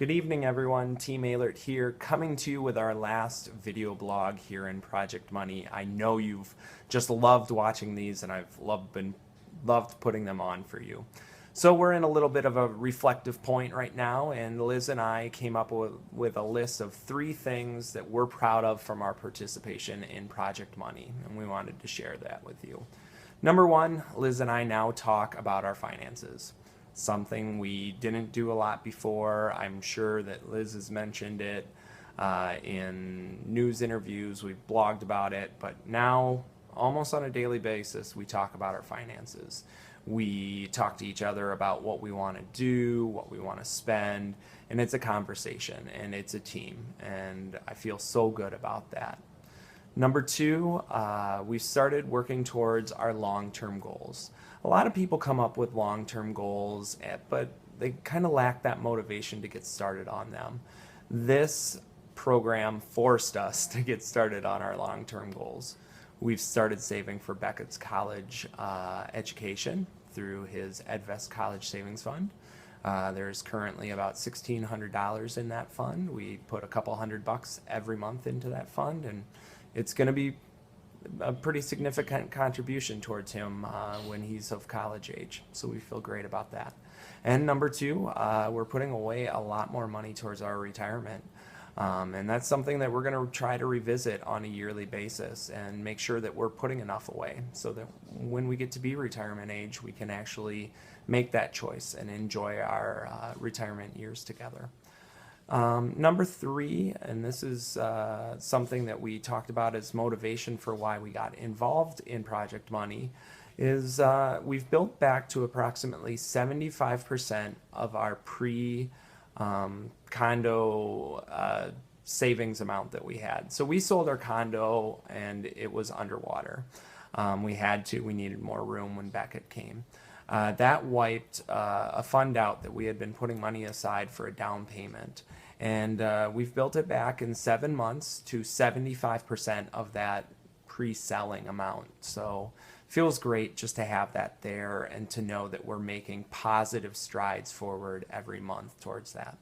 Good evening, everyone. Team Aylert here, coming to you with our last video blog here in Project Money. I know you've just loved watching these, and I've loved putting them on for you. So we're in a little bit of a reflective point right now, and Liz and I came up with a list of 3 things that we're proud of from our participation in Project Money, and we wanted to share that with you. Number 1, Liz and I now talk about our finances. Something we didn't do a lot before. I'm sure that Liz has mentioned it in news interviews. We've blogged about it, but now almost on a daily basis we talk about our finances. We talk to each other about what we want to do, what we want to spend, and it's a conversation and it's a team, and I feel so good about that. Number 2, we've started working towards our long-term goals. A lot of people come up with long-term goals, but they kind of lack that motivation to get started on them. This program forced us to get started on our long-term goals. We've started saving for Beckett's college education through his EdVest College Savings Fund. There's currently about $1,600 in that fund. We put a couple $100 every month into that fund, and it's going to be a pretty significant contribution towards him when he's of college age. So we feel great about that. And number 2, we're putting away a lot more money towards our retirement. And that's something that we're going to try to revisit on a yearly basis and make sure that we're putting enough away so that when we get to be retirement age, we can actually make that choice and enjoy our retirement years together. Number 3, and this is something that we talked about as motivation for why we got involved in Project Money, is we've built back to approximately 75% of our pre-condo savings amount that we had. So we sold our condo and it was underwater. We needed more room when Beckett came. That wiped a fund out that we had been putting money aside for a down payment. And we've built it back in 7 months to 75% of that pre-selling amount. So feels great just to have that there and to know that we're making positive strides forward every month towards that.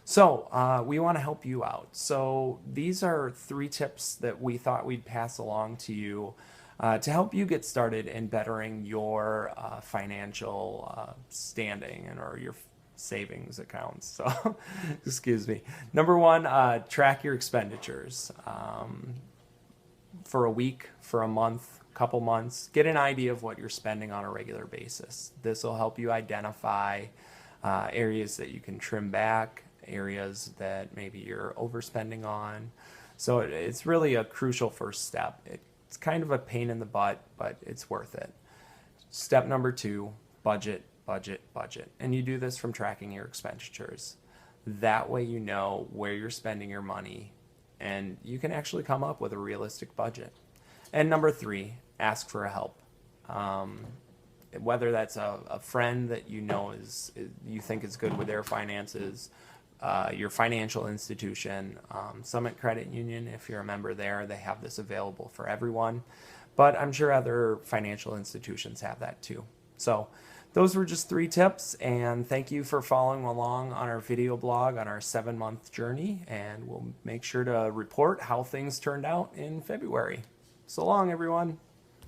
So we want to help you out. So these are 3 tips that we thought we'd pass along to you to help you get started in bettering your financial standing or your savings accounts. So, excuse me. Number 1, track your expenditures for a week, for a month, couple months. Get an idea of what you're spending on a regular basis. This will help you identify areas that you can trim back, areas that maybe you're overspending on. So it's really a crucial first step. It's kind of a pain in the butt, but it's worth it. Step number 2, budget, budget, budget. And you do this from tracking your expenditures. That way you know where you're spending your money and you can actually come up with a realistic budget. And number 3, ask for help. Whether that's a friend that you know you think is good with their finances, your financial institution, Summit Credit Union, if you're a member there, they have this available for everyone. But I'm sure other financial institutions have that too. So those were just 3 tips, and thank you for following along on our video blog on our 7-month journey, and we'll make sure to report how things turned out in February. So long, everyone.